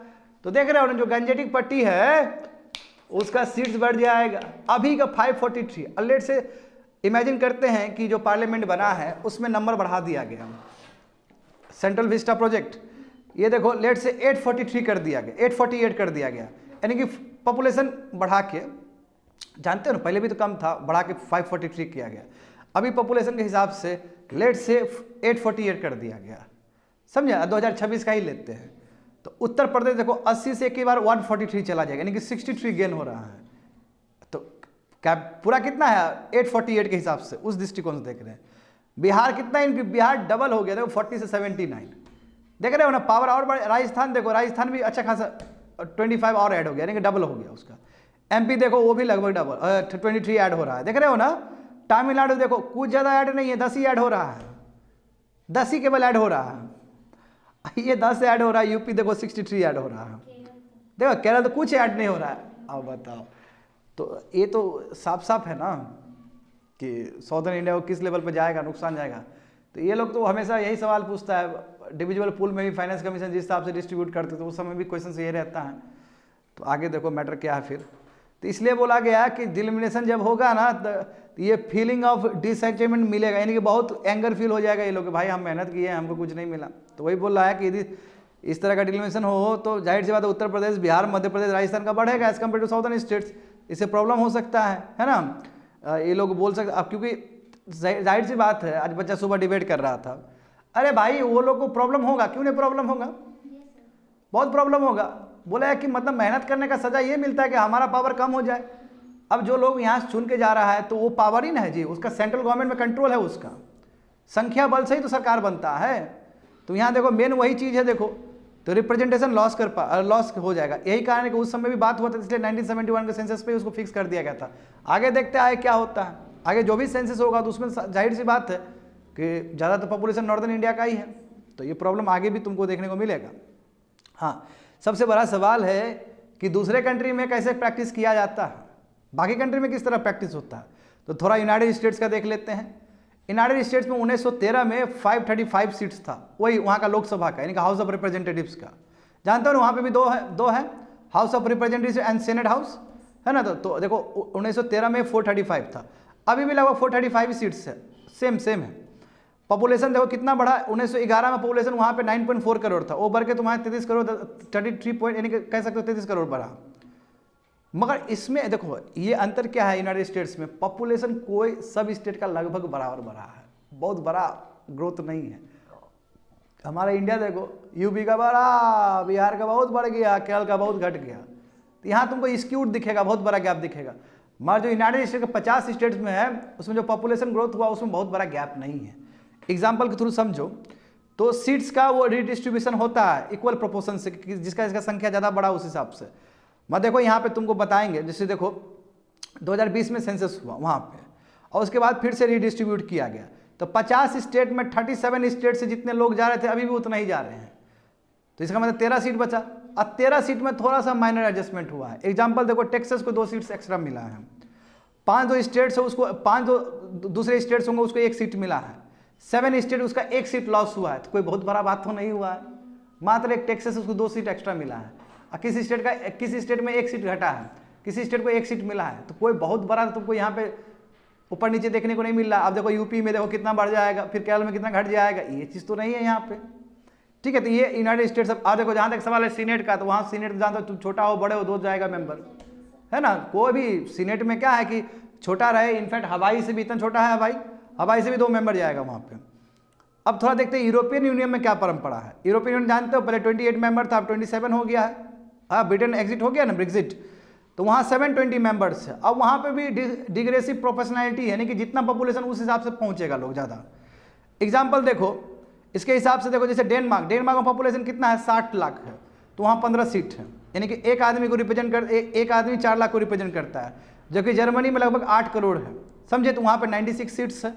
तो देख रहे हो ना, जो गंजेटिक पट्टी है उसका सीट्स बढ़ जाएगा। अभी का 543, अलरेट से इमेजिन करते हैं कि जो पार्लियामेंट बना है उसमें नंबर बढ़ा दिया गया, सेंट्रल विस्टा प्रोजेक्ट, ये देखो लेट से 843 कर दिया गया, 848 कर दिया गया, यानी कि पॉपुलेशन बढ़ा के, जानते हो ना पहले भी तो कम था, बढ़ा के 543 किया गया। अभी पॉपुलेशन के हिसाब से लेट से 848 कर दिया गया। समझे। 2026 का ही लेते हैं तो उत्तर प्रदेश देखो 80 से एक ही बार 143 चला जाएगा, यानी कि 63 गेन हो रहा है। तो क्या पूरा कितना है 848 के हिसाब से, उस दृष्टिकोण से देख रहे हैं। बिहार कितना, इनकी बिहार डबल हो गया देखो 40 से 79, देख रहे हो ना, पावर और बढ़। राजस्थान देखो, राजस्थान भी अच्छा खासा 25 और ऐड हो गया, यानी कि डबल हो गया उसका। MP देखो वो भी लगभग डबल 23 ऐड हो रहा है, देख रहे हो ना। तमिलनाडु देखो कुछ ज़्यादा ऐड नहीं है, 10 ही ऐड हो रहा है, 10 ही केवल ऐड हो रहा है, ये 10 ऐड हो रहा है। यूपी देखो 63 ऐड हो रहा है, देखो केरल तो कुछ ऐड नहीं हो रहा है। अब बताओ, तो ये तो साफ साफ है ना कि साउदर्न इंडिया को किस लेवल पे जाएगा, नुकसान जाएगा। तो ये लोग तो हमेशा यही सवाल पूछता है। डिविजुअल पूल में भी फाइनेंस कमीशन जिस हिसाब से डिस्ट्रीब्यूट करते तो उस समय भी क्वेश्चन ये रहता है। तो आगे देखो मैटर क्या है फिर। तो इसलिए बोला गया कि डिलिमिनेशन जब होगा ना तो ये फीलिंग ऑफ डिसअचीवमेंट मिलेगा, यानी कि बहुत एंगर फील हो जाएगा ये लोग कि भाई हम मेहनत किए, हमको कुछ नहीं मिला। तो वही बोल रहा है कि यदि इस तरह का डिलिमिनेशन हो तो जाहिर सी बात है उत्तर प्रदेश, बिहार, मध्य प्रदेश, राजस्थान का बढ़ेगा as compare to southern states. इससे प्रॉब्लम हो सकता है ना। ये लोग बोल सकते अब, क्योंकि जाहिर सी बात है, आज बच्चा सुबह डिबेट कर रहा था, अरे भाई वो लोग को प्रॉब्लम होगा, क्यों नहीं प्रॉब्लम होगा, बहुत प्रॉब्लम होगा। बोला है कि मतलब मेहनत करने का सजा ये मिलता है कि हमारा पावर कम हो जाए। अब जो लोग यहाँ चुन के जा रहा है तो वो पावर ही ना है जी, उसका सेंट्रल गवर्नमेंट में कंट्रोल है, उसका संख्या बल से ही तो सरकार बनता है। तो यहाँ देखो मेन वही चीज़ है, देखो तो रिप्रेजेंटेशन लॉस हो जाएगा। यही कारण है कि उस समय भी बात हुआ था, इसलिए 1971 के सेंसस पे उसको फिक्स कर दिया गया था। आगे देखते आए क्या होता है, आगे जो भी सेंसस होगा तो उसमें जाहिर सी बात है कि ज़्यादा तो पॉपुलेशन नॉर्दर्न इंडिया का ही है, तो ये प्रॉब्लम आगे भी तुमको देखने को मिलेगा। हाँ, सबसे बड़ा सवाल है कि दूसरे कंट्री में कैसे प्रैक्टिस किया जाता है, बाकी कंट्री में किस तरह प्रैक्टिस होता है। तो थोड़ा यूनाइटेड स्टेट्स का देख लेते हैं। यूनाइटेड स्टेट्स में 1913 में 535 सीट्स था, वही वहाँ का लोकसभा का, यानी कि हाउस ऑफ रिप्रेजेंटेटिव्स का। जानते हो ना, वहाँ पे भी दो है house of representatives and senate house, है ना। तो देखो 1913 में 435 था, अभी भी लगभग 435 सीट्स है, सेम है। पॉपुलेशन देखो कितना बढ़ा, 1911 में पॉपुलेशन वहाँ पे 9.4 करोड़ था, वो बढ़ के तुम्हारे 33 करोड़ 33 पॉइंट, यानी कि कह सकते हो 33 करोड़ बढ़ा। मगर इसमें देखो ये अंतर क्या है, यूनाइटेड स्टेट्स में पॉपुलेशन कोई सब स्टेट का लगभग बराबर बढ़ा है, बहुत बड़ा ग्रोथ नहीं है। हमारा इंडिया देखो, यूपी का बढ़ा, बिहार का बहुत बढ़ गया, केरल का बहुत घट गया, तो यहाँ तुमको स्क्यूड दिखेगा, बहुत बड़ा गैप दिखेगा। मगर जो यूनाइटेड स्टेट के 50 स्टेट्स में है, उसमें जो पॉपुलेशन ग्रोथ हुआ उसमें बहुत बड़ा गैप नहीं है। एग्जाम्पल के थ्रू समझो तो सीट्स का वो रिडिस्ट्रीब्यूशन होता है इक्वल प्रोपोर्शन से, जिसका इसका संख्या ज़्यादा बड़ा उस हिसाब से। मैं देखो यहाँ पे तुमको बताएंगे, जैसे देखो 2020 में सेंसस हुआ वहाँ पे, और उसके बाद फिर से रिडिस्ट्रीब्यूट किया गया, तो 50 स्टेट में 37 स्टेट से जितने लोग जा रहे थे अभी भी उतना ही जा रहे हैं, तो इसका मतलब 13 सीट बचा। अब 13 सीट में थोड़ा सा माइनर एडजस्टमेंट हुआ है। एग्जाम्पल देखो, टेक्सास को 2 सीट्स एक्स्ट्रा मिला है, 5 जो स्टेट्स है उसको 5 जो दूसरे स्टेट्स होंगे उसको 1 सीट मिला है, 7 स्टेट उसका 1 सीट लॉस हुआ है, तो कोई बहुत बड़ा बात तो नहीं हुआ है। मात्र एक टेक्सास उसको 2 सीट एक्स्ट्रा मिला है, और किसी स्टेट में 1 सीट घटा है, किसी स्टेट को 1 सीट मिला है, तो कोई बहुत बड़ा तुमको यहाँ पे ऊपर नीचे देखने को नहीं मिल रहा। अब देखो यूपी में देखो कितना बढ़ जाएगा, फिर केरल में कितना घट जाएगा, ये चीज़ तो नहीं है यहाँ पे, ठीक है। तो ये यूनाइटेड स्टेट्स। अब देखो जहाँ तक सवाल है सीनेट का, तो वहाँ सीनेट जहाँ तक तुम छोटा हो बड़े हो 2 जाएगा मेंबर, है ना। कोई भी सीनेट में क्या है कि छोटा रहे, इनफैक्ट हवाई से भी इतना छोटा है, हवाई से भी 2 मेंबर जाएगा वहाँ पे। अब थोड़ा देखते हैं यूरोपियन यूनियन में क्या परंपरा है। यूरोपियन यूनियन जानते हो, पहले 28 मेंबर था, अब 27 हो गया है। हाँ, ब्रिटेन एग्जिट हो गया ना, ब्रेग्जिट, तो वहाँ 720 मेंबर्स है। अब वहाँ पे भी डिग्रेसिव प्रोपोर्शनैलिटी है, यानी कि जितना पॉपुलेशन उस हिसाब से पहुँचेगा लोग ज़्यादा। एग्जाम्पल देखो इसके हिसाब से, देखो जैसे डेनमार्क में पॉपुलेशन कितना है, 60 लाख है, तो वहाँ 15 सीट है, यानी कि एक आदमी को रिप्रेजेंट कर एक आदमी 4 लाख को रिप्रेजेंट करता है। जबकि जर्मनी में लगभग 8 करोड़ है, समझे, तो वहाँ पे 96 सीट्स है,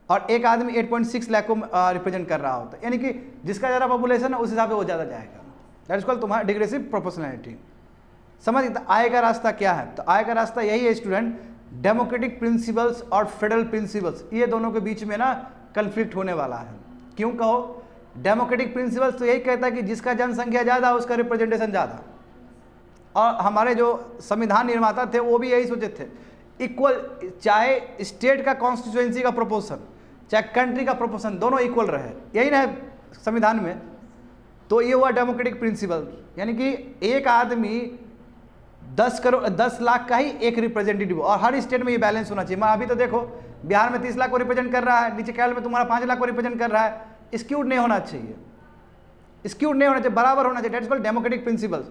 और एक आदमी 8.6 लाख को रिप्रेजेंट कर रहा होता है, यानी कि जिसका ज़्यादा पॉपुलेशन है उस हिसाब से वो ज़्यादा जाएगा। दैट इज कॉल्ड तुम्हारा डिग्रेसिव प्रोपोर्शनैलिटी। समझ, आय का रास्ता क्या है, तो आय का रास्ता यही है स्टूडेंट, डेमोक्रेटिक प्रिंसिपल्स और फेडरल प्रिंसिपल्स, ये दोनों के बीच में ना कन्फ्लिक्ट होने वाला है। क्यों कहो, डेमोक्रेटिक प्रिंसिपल्स तो यही कहता है कि जिसका जनसंख्या ज़्यादा उसका रिप्रेजेंटेशन ज़्यादा, और हमारे जो संविधान निर्माता थे वो भी यही सोचे थे, इक्वल, चाहे स्टेट का कॉन्स्टिट्यूएंसी का प्रोपोर्शन चाहे कंट्री का प्रोपोर्शन दोनों इक्वल रहे, यही ना है संविधान में। तो ये हुआ डेमोक्रेटिक प्रिंसिपल, यानी कि एक आदमी 10 लाख का ही एक रिप्रेजेंटेटिव, और हर स्टेट में ये बैलेंस होना चाहिए। मैं अभी तो देखो बिहार में 30 लाख को रिप्रेजेंट कर रहा है, नीचे केरल में तुम्हारा 5 लाख को रिप्रेजेंट कर रहा है। स्क्यूड नहीं होना चाहिए, बराबर होना चाहिए। That's called democratic principles.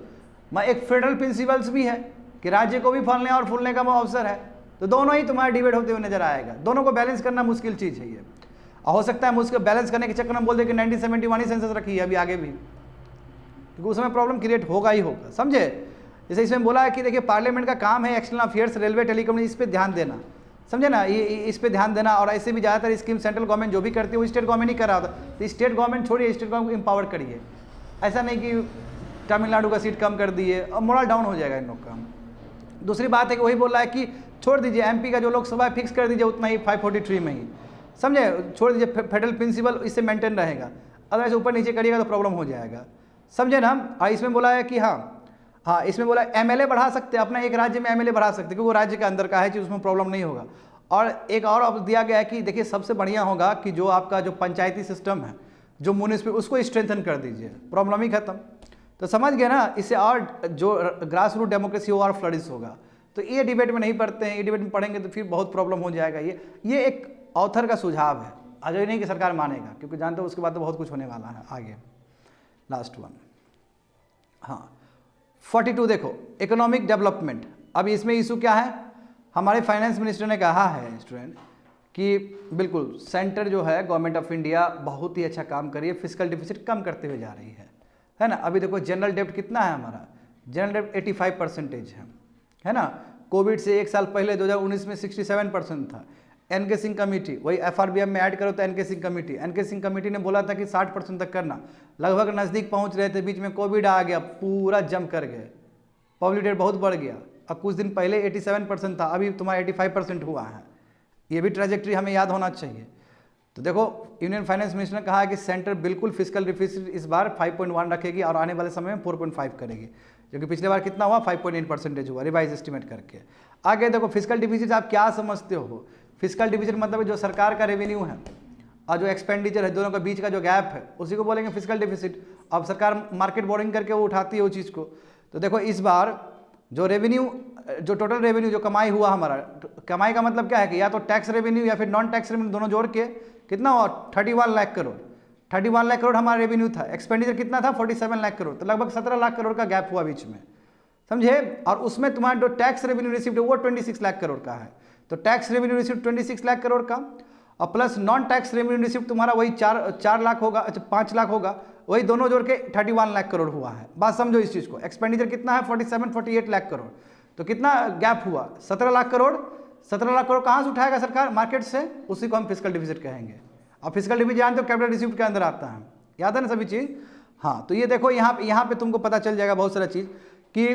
मैं एक फेडरल प्रिंसिपल्स भी है कि राज्य को भी फलने और फूलने का अवसर है, तो दोनों ही तुम्हारा डिबेट होते हुए नजर आएगा। दोनों को बैलेंस करना मुश्किल चीज़ है ये, हो सकता है मुझको बैलेंस करने के चक्कर में बोल दे कि 1971 ही सेंसस रखी है अभी आगे भी, क्योंकि उसमें प्रॉब्लम क्रिएट होगा ही होगा, समझे। जैसे इसमें बोला है कि देखिए पार्लियामेंट का काम है एक्सटर्नल अफेयर्स, रेलवे, टेलीकम्युनिकेशन, इस पर ध्यान देना, समझे ना, ये इस पर ध्यान देना। और ऐसे भी ज़्यादातर स्कीम सेंट्रल गवर्नमेंट जो भी करती है वो स्टेट गवर्नमेंट ही कर रहा होता, तो स्टेट गवर्नमेंट छोड़िए, स्टेट गवर्नमेंट को एम्पावर करिए। ऐसा नहीं कि तमिलनाडु का सीट कम कर दिए और मोरल डाउन हो जाएगा इन लोग का। दूसरी बात है कि वही बोल रहा है कि छोड़ दीजिए एमपी का जो लोकसभा फिक्स कर दीजिए उतना ही 543 में ही, समझे, छोड़ दीजिए, फेडरल प्रिंसिपल इससे मेंटेन रहेगा, अगर ऊपर नीचे करिएगा तो प्रॉब्लम हो जाएगा, समझे ना। और इसमें बोला है कि हाँ इसमें बोला एमएलए बढ़ा सकते हैं, अपना एक राज्य में एमएलए बढ़ा सकते हैं, क्योंकि वो राज्य के अंदर का है चीज़, उसमें प्रॉब्लम नहीं होगा। और एक और दिया गया है कि देखिए सबसे बढ़िया होगा कि जो आपका जो पंचायती सिस्टम है, जो म्यूनिसिपल, उसको स्ट्रेंथन कर दीजिए, प्रॉब्लम ही खत्म। तो समझ गए ना, इससे और जो ग्रास रूट डेमोक्रेसी हो और फ्लरिश होगा। तो ये डिबेट में नहीं पढ़ते हैं, ये डिबेट में पढ़ेंगे तो फिर बहुत प्रॉब्लम हो जाएगा। ये एक ऑथर का सुझाव है, अजय नहीं कि सरकार मानेगा, क्योंकि जानते हो उसके बाद तो बहुत कुछ होने वाला है आगे। लास्ट वन, हाँ 42 देखो, इकोनॉमिक डेवलपमेंट। अब इसमें इशू क्या है, हमारे फाइनेंस मिनिस्टर ने कहा है स्टूडेंट कि बिल्कुल सेंटर जो है गवर्नमेंट ऑफ इंडिया बहुत ही अच्छा काम कर रही है, फिस्कल डिफिसिट कम करते हुए जा रही है ना। अभी देखो जनरल डेब्ट कितना है हमारा, जनरल डेब्ट 85% है ना। कोविड से 1 साल पहले 2019 में 67% था। एनके सिंह कमेटी, वही एफआरबीएम में ऐड करो तो एनके सिंह कमेटी ने बोला था कि 60% तक करना, लगभग नज़दीक पहुंच रहे थे, बीच में कोविड आ गया, पूरा जम कर गए, पब्लिक डेट बहुत बढ़ गया। अब कुछ दिन पहले 87% था, अभी तुम्हारा 85% हुआ है। ये भी ट्रेजेक्ट्री हमें याद होना चाहिए। तो देखो यूनियन फाइनेंस मिनिस्टर ने कहा है कि सेंटर बिल्कुल फिजिकल डिफिसिट इस बार 5.1 रखेगी और आने वाले समय में 4.5 करेगी, जो कि पिछले बार कितना हुआ 5.8% हुआ रिवाइज एस्टिमेट करके। आगे देखो फिजिकल डिफिसिट आप क्या समझते हो? फिजिकल डिफिसिट मतलब जो सरकार का रेवेन्यू है और जो एक्सपेंडिचर है, दोनों के बीच का जो गैप है, उसी को बोलेंगे फिजिकल डिफिसिट। अब सरकार मार्केट बोरिंग करके वो उठाती है वो चीज़ को। तो देखो इस बार जो रेवेन्यू, जो टोटल रेवेन्यू जो कमाई हुआ हमारा, कमाई का मतलब क्या है कि या तो टैक्स रेवेन्यू या फिर नॉन टैक्स रेवेन्यू दोनों जोड़ के कितना हुआ 31 लाख करोड़। 31 लाख करोड़ हमारा रेवेन्यू था, एक्सपेंडिचर कितना था 47 लाख करोड़, तो लगभग 17 लाख करोड़ का गैप हुआ बीच में, समझे। और उसमें तुम्हारा जो टैक्स रेवेन्यू रिसीव्ड है वो 26 लाख करोड़ का है। तो tax revenue received 26 lakh crore का और plus non tax revenue received तुम्हारा वही 4 लाख होगा, अच्छा 5 लाख होगा, वही दोनों जोड़ के 31 लाख करोड़ हुआ है। बात समझो इस चीज़ को। एक्सपेंडिचर कितना है 48 लाख करोड़, तो कितना गैप हुआ 17 लाख करोड़। 17 लाख करोड़ कहाँ से उठाएगा सरकार? मार्केट से। उसी को हम फिजिकल डिफिसिट कहेंगे। अब फिजिकल डिफिसिट जानते हो कैपिटल रिसीव्ड के अंदर आता है, याद है ना सभी चीज़। हाँ, तो ये देखो यहाँ पे तुमको पता चल जाएगा बहुत सारा चीज़ कि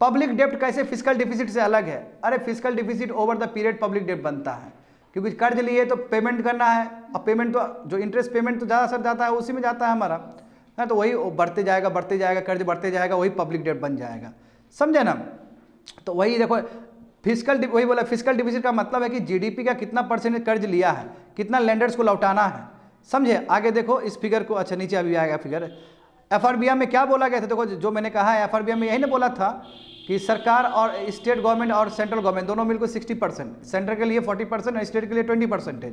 पब्लिक डेप्ट कैसे फिजिकल डिफिसिट से अलग है। अरे physical deficit over the period public डेप्ट बनता है, क्योंकि कर्ज लिए तो पेमेंट करना है, और पेमेंट तो जो इंटरेस्ट पेमेंट तो ज़्यादा सर जाता है उसी में जाता है हमारा, है तो वही बढ़ते जाएगा कर्ज बढ़ते जाएगा, वही पब्लिक डेप्ट बन जाएगा, समझे ना। तो वही देखो वही बोला फिजिकल डिफिसिट का मतलब है कि जीडीपी का कितना परसेंटेज कर्ज लिया है, कितना लेंडर्स को लौटाना है, समझे। आगे देखो इस फिगर को, अच्छा नीचे अभी आएगा फिगर। एफआरबीआई में क्या बोला गया था? देखो जो मैंने कहा है एफआरबीआई में यही ना बोला था कि सरकार और स्टेट गवर्नमेंट और सेंट्रल गवर्नमेंट दोनों मिलकर 60%, सेंटर के लिए 40% और स्टेट के लिए 20%,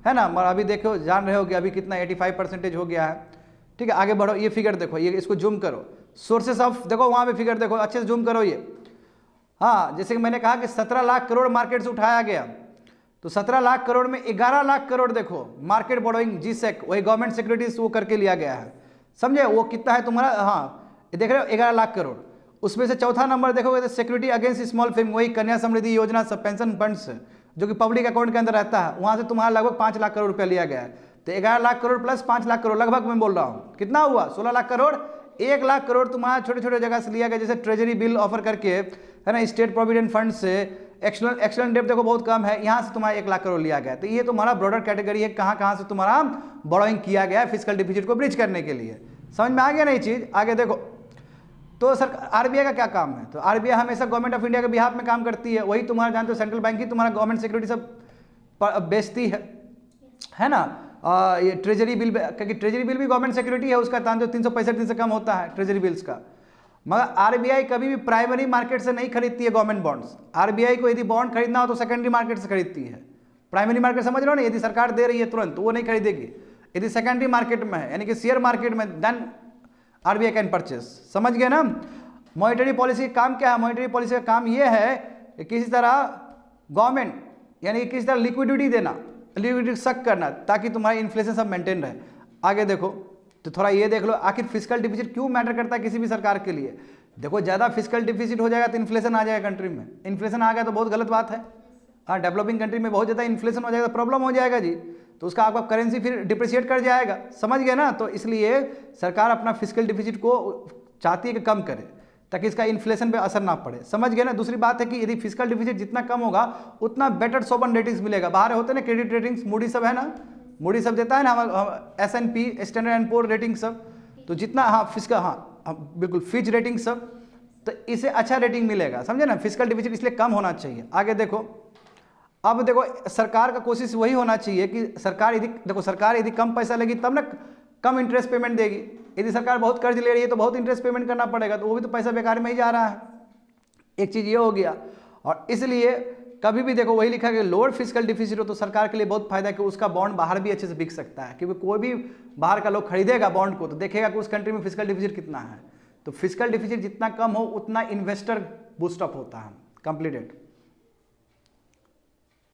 है ना। और अभी देखो जान रहे हो कि अभी कितना 85% हो गया है, ठीक है। आगे बढ़ो, ये फिगर देखो, ये इसको जूम करो, सोर्सेस ऑफ देखो वहाँ पे फिगर देखो, अच्छे से जूम करो ये। हाँ, जैसे कि मैंने कहा कि 17 लाख करोड़ मार्केट से उठाया गया, तो 17 लाख करोड़ में 11 लाख करोड़ देखो मार्केट बोरोइंग जीसेक, वही गवर्नमेंट सिक्योरिटीज वो करके लिया गया है, समझे। वो कितना है तुम्हारा, हाँ देख रहे हो 11 लाख करोड़। उसमें से चौथा नंबर देखोगे तो सिक्योरिटी अगेंस्ट स्मॉल फिल्म, वही कन्या समृद्धि योजना सब पेंशन फंड्स जो कि पब्लिक अकाउंट के अंदर रहता है, वहाँ से तुम्हारा लगभग 5 लाख करोड़ रुपया लिया गया है। तो 11 लाख करोड़ प्लस 5 लाख करोड़ लगभग मैं बोल रहा हूँ कितना हुआ 16 लाख करोड़। 1 लाख करोड़ तुम्हारा छोटे छोटे जगह से लिया गया, जैसे ट्रेजरी बिल ऑफर करके, है ना, स्टेट प्रोविडेंट फंड से। एक्सटर्नल डेब्ट देखो बहुत कम है, यहाँ से तुम्हारा 1 लाख करोड़ लिया गया। तो ये तुम्हारा ब्रॉडर कैटेगरी है, कहाँ कहाँ से तुम्हारा बोरोइंग किया गया है फिजिकल डिफिसिट को ब्रिज करने के लिए। समझ में आ गया ना ये चीज़। आगे देखो, तो सर आरबीआई का क्या काम है? तो आरबीआई हमेशा गवर्नमेंट ऑफ इंडिया के बिहाफ में काम करती है, वही तुम्हारा जानते हो सेंट्रल बैंक ही तुम्हारा गवर्नमेंट सिक्योरिटी सब बेचती है ना। ये ट्रेजरी बिल, क्योंकि ट्रेजरी बिल भी गवर्नमेंट सिक्योरिटी है, उसका दाम जो 365 दिन से कम होता है ट्रेजरी बिल्स का। मगर आरबीआई कभी भी प्राइमरी मार्केट से नहीं खरीदती है गवर्नमेंट बॉन्ड्स। आरबीआई को यदि बॉन्ड खरीदना हो तो सेकेंडरी मार्केट से खरीदती है। प्राइमरी मार्केट समझ रहे हो ना, यदि सरकार दे रही है तुरंत तो वो नहीं खरीदेगी। यदि सेकेंडरी मार्केट में है, यानी कि शेयर मार्केट में, देन आरबीआई कैन परचेस। समझ गए ना। मॉनेटरी पॉलिसी का काम क्या है? मॉनेटरी पॉलिसी का काम ये है कि किसी तरह गवर्नमेंट, यानी किसी तरह लिक्विडिटी देना, लिक्विडिटी सक करना, ताकि तुम्हारा इन्फ्लेशन सब मेंटेन रहे। आगे देखो तो थोड़ा ये देख लो, आखिर फिजिकल डिफिसिट क्यों मैटर करता है किसी भी सरकार के लिए। देखो ज़्यादा फिजिकल डिफिसिट हो जाएगा तो इन्फ्लेशन आ जाएगा कंट्री में। इन्फ्लेशन आ गया तो बहुत गलत बात है। हाँ, डेवलपिंग कंट्री में बहुत ज़्यादा इन्फ्लेशन हो जाएगा तो प्रॉब्लम हो जाएगा जी, तो उसका आपका करेंसी फिर डिप्रिशिएट कर जाएगा। समझ गए ना। तो इसलिए सरकार अपना फिजिकल डिफिसिट को चाहती है कि कम करे, ताकि इसका इन्फ्लेशन पे असर ना पड़े। समझ गए ना। दूसरी बात है कि यदि फिजिकल डिफिसिट जितना कम होगा उतना बेटर सोवरेन रेटिंग्स मिलेगा। बाहर होते हैं ना क्रेडिट रेटिंग्स, मूडी सब है ना, मूडी सब देता है ना, S&P standard and poor rating सब, तो जितना, हाँ फिजिकल, हाँ बिल्कुल फिच रेटिंग सब, तो इसे अच्छा रेटिंग मिलेगा। समझे ना। फिजिकल डिफिसिट इसलिए कम होना चाहिए। आगे देखो, अब देखो सरकार का कोशिश वही होना चाहिए कि सरकार यदि कम पैसा लेगी तब ना कम इंटरेस्ट पेमेंट देगी। यदि सरकार बहुत कर्ज ले रही है तो बहुत इंटरेस्ट पेमेंट करना पड़ेगा, तो वो भी तो पैसा बेकार में ही जा रहा है। एक चीज़ ये हो गया। और इसलिए कभी भी देखो वही लिखा है कि लोअर फिजिकल डिफिसिट हो तो सरकार के लिए बहुत फायदा है कि उसका बॉन्ड बाहर भी अच्छे से बिक सकता है, क्योंकि कोई भी बाहर का लोग खरीदेगा बॉन्ड को तो देखेगा कि उस कंट्री में फिजिकल डिफिसिट कितना है। तो फिजिकल डिफिसिट जितना कम हो उतना इन्वेस्टर बूस्टअप होता है। कंप्लीटेड।